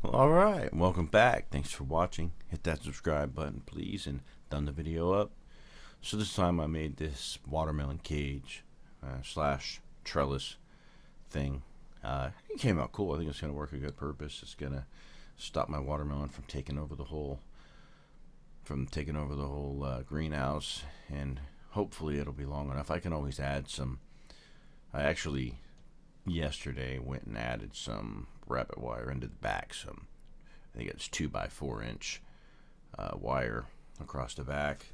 Well, all right, welcome back. Thanks for watching. Hit that subscribe button, please, and thumb the video up. So this time I made this watermelon cage slash trellis thing. It came out cool. I think it's going to work a good purpose. It's going to stop my watermelon from taking over the whole greenhouse, and hopefully it'll be long enough. I can always add some. I actually yesterday went and added some rabbit wire into the back. I think it's 2x4 inch wire across the back,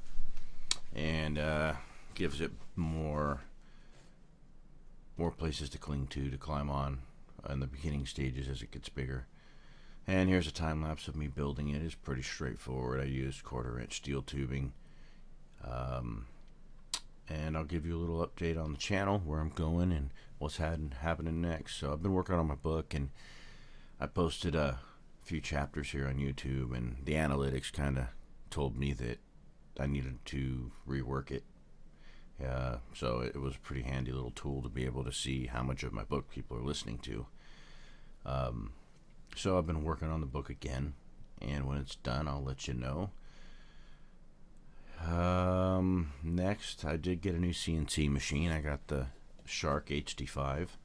and gives it more places to climb on in the beginning stages as it gets bigger. And here's a time lapse of me building it. It's pretty straightforward. I used 1/4 inch steel tubing. And I'll give you a little update on the channel, where I'm going and what's happening next. So I've been working on my book, and I posted a few chapters here on YouTube, and the analytics kind of told me that I needed to rework it. So it was a pretty handy little tool to be able to see how much of my book people are listening to. So I've been working on the book again, and when it's done, I'll let you know. Next, I did get a new CNC machine. I got the Shark HD5.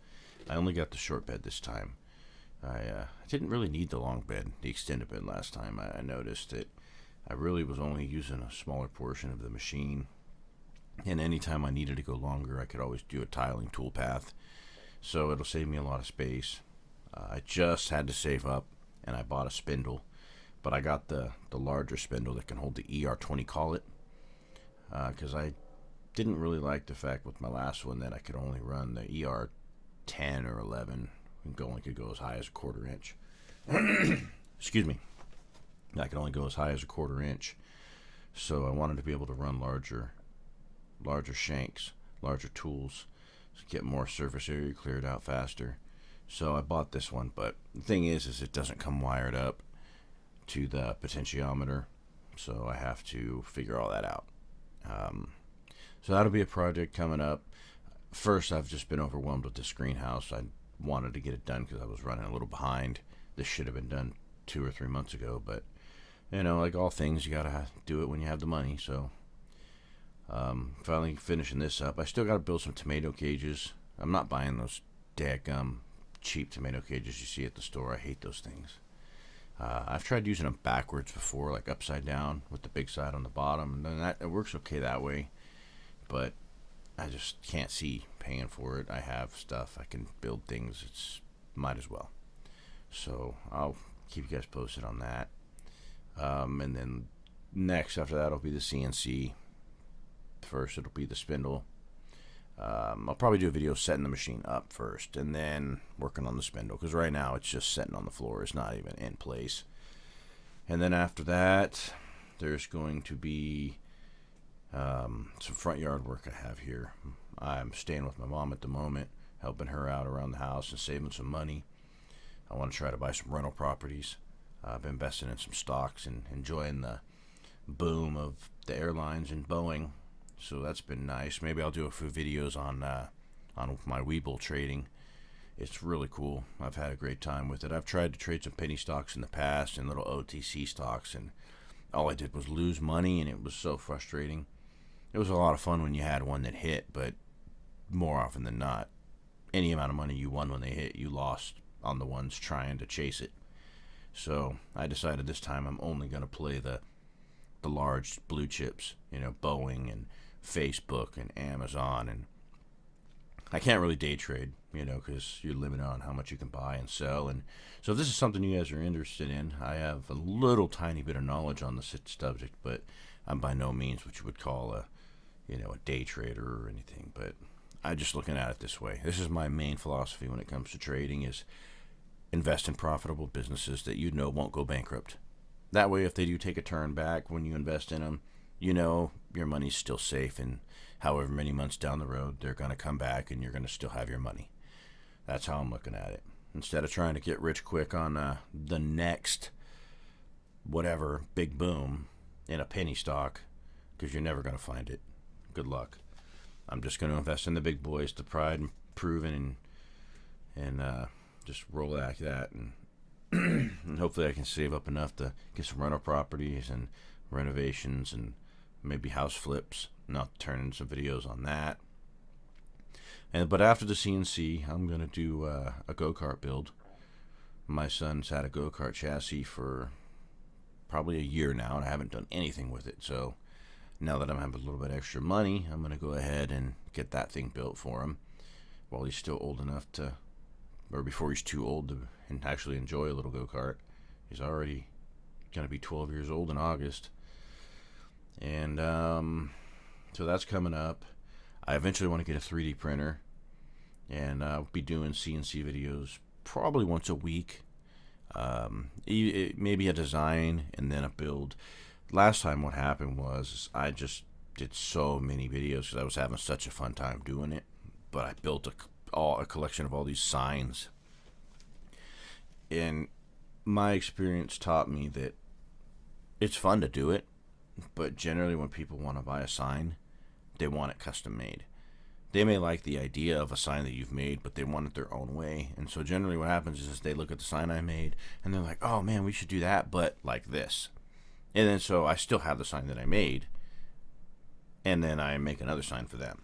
I only got the short bed this time. I didn't really need the long bed, the extended bed last time. I noticed that I really was only using a smaller portion of the machine, and anytime I needed to go longer, I could always do a tiling toolpath, so it'll save me a lot of space. I just had to save up, and I bought a spindle, but I got the larger spindle that can hold the ER20 collet, because I didn't really like the fact with my last one that I could only run the ER10 or 11, and only could go as high as 1/4 inch. Excuse me. I could only go as high as 1/4 inch, so I wanted to be able to run larger shanks, larger tools, to get more surface area cleared out faster. So I bought this one, but the thing is it doesn't come wired up to the potentiometer, so I have to figure all that out. So that'll be a project coming up. First, I've just been overwhelmed with this greenhouse. I wanted to get it done because I was running a little behind. This should have been done 2 or 3 months ago, but like all things, you gotta do it when you have the money. So finally finishing this up. I still gotta build some tomato cages. I'm not buying those daggum cheap tomato cages you see at the store. I hate those things. I've tried using them backwards before, like upside down with the big side on the bottom, and then it works okay that way, but I just can't see paying for it. I have stuff, I can build things, it's might as well. So I'll keep you guys posted on that. And then next after that will be the CNC. First it'll be the spindle. I'll probably do a video setting the machine up first, and then working on the spindle, because right now it's just sitting on the floor. It's not even in place. And then after that, there's going to be some front yard work I have here. I'm staying with my mom at the moment, helping her out around the house and saving some money. I want to try to buy some rental properties. I've been investing in some stocks and enjoying the boom of the airlines and Boeing. So that's been nice. Maybe I'll do a few videos on my Weeble trading. It's really cool. I've had a great time with it. I've tried to trade some penny stocks in the past and little OTC stocks, and all I did was lose money, and it was so frustrating. It was a lot of fun when you had one that hit, but more often than not, any amount of money you won when they hit, you lost on the ones trying to chase it. So I decided this time I'm only going to play the large blue chips, Boeing and Facebook and Amazon, and I can't really day trade, because you're limited on how much you can buy and sell. And so if this is something you guys are interested in, I have a little tiny bit of knowledge on the subject, but I'm by no means what you would call a day trader or anything. But I'm just looking at it this way. This is my main philosophy when it comes to trading: is invest in profitable businesses that won't go bankrupt. That way, if they do take a turn back when you invest in them, your money's still safe, and however many months down the road, they're going to come back and you're going to still have your money. That's how I'm looking at it. Instead of trying to get rich quick on the next whatever big boom in a penny stock, because you're never going to find it. Good luck. I'm just going to invest in the big boys, the pride and proven, and just roll like that, and And hopefully I can save up enough to get some rental properties and renovations and maybe house flips, and I'll turn in some videos on that. But after the CNC, I'm going to do a go-kart build. My son's had a go-kart chassis for probably a year now, and I haven't done anything with it. So now that I'm having a little bit extra money, I'm going to go ahead and get that thing built for him while he's still old enough to, or before he's too old to actually enjoy a little go-kart. He's already going to be 12 years old in August. And so that's coming up. I eventually want to get a 3D printer, and I'll be doing CNC videos probably once a week. Maybe a design and then a build. Last time what happened was I just did so many videos because I was having such a fun time doing it. But I built a collection of all these signs. And my experience taught me that it's fun to do it, but generally when people want to buy a sign, they want it custom made. They may like the idea of a sign that you've made, but they want it their own way. And so generally what happens is they look at the sign I made and they're like, oh man, we should do that, but like this. And then so I still have the sign that I made, and then I make another sign for them.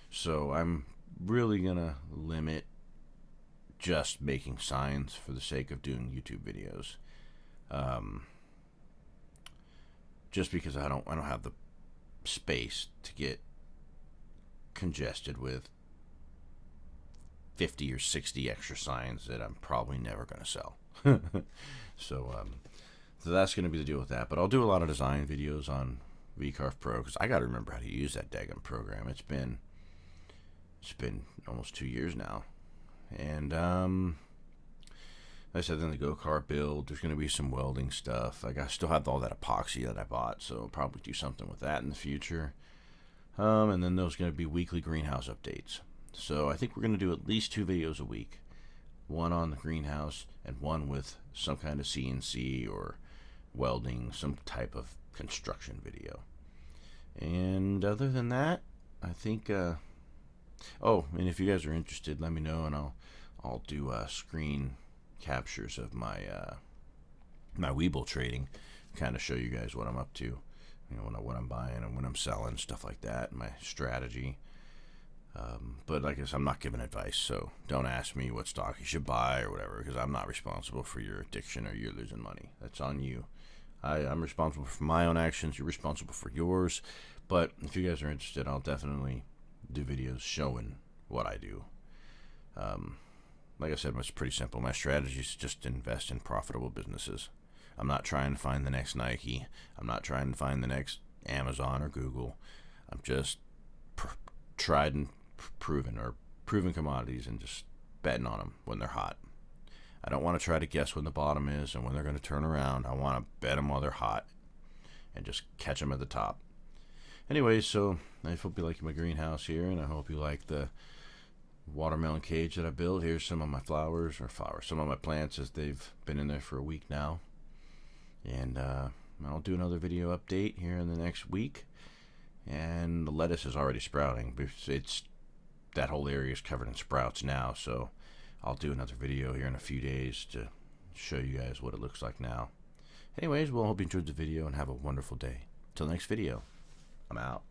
So I'm really gonna limit just making signs for the sake of doing YouTube videos. Just because I don't have the space to get congested with 50 or 60 extra signs that I'm probably never going to sell. So that's going to be the deal with that. But I'll do a lot of design videos on VCarve Pro because I got to remember how to use that daggum program. It's been almost 2 years now. And like I said, then the go-kart build, there's going to be some welding stuff. I still have all that epoxy that I bought, so I'll probably do something with that in the future. And then there's going to be weekly greenhouse updates. So I think we're going to do at least 2 videos a week. One on the greenhouse and one with some kind of CNC or welding, some type of construction video. And other than that, I think... oh, and if you guys are interested, let me know, and I'll do screen captures of my my Weeble trading, kind of show you guys what I'm up to, what I'm buying and when I'm selling, stuff like that, my strategy. But like I said, I'm not giving advice, so don't ask me what stock you should buy or whatever, because I'm not responsible for your addiction or you losing money. That's on you. I'm responsible for my own actions. You're responsible for yours. But if you guys are interested, I'll definitely do videos showing what I do. Like I said, it's pretty simple. My strategy is just to invest in profitable businesses. I'm not trying to find the next Nike. I'm not trying to find the next Amazon or Google. I'm just tried and proven commodities and just betting on them when they're hot. I don't want to try to guess when the bottom is and when they're going to turn around. I want to bet them while they're hot and just catch them at the top. Anyway, so I hope you like my greenhouse here, and I hope you like the watermelon cage that I built. Here's some of my some of my plants as they've been in there for a week now. And I'll do another video update here in the next week. And the lettuce is already sprouting. That whole area is covered in sprouts now, so I'll do another video here in a few days to show you guys what it looks like now. Anyways, well, I hope you enjoyed the video and have a wonderful day. Till next video, I'm out.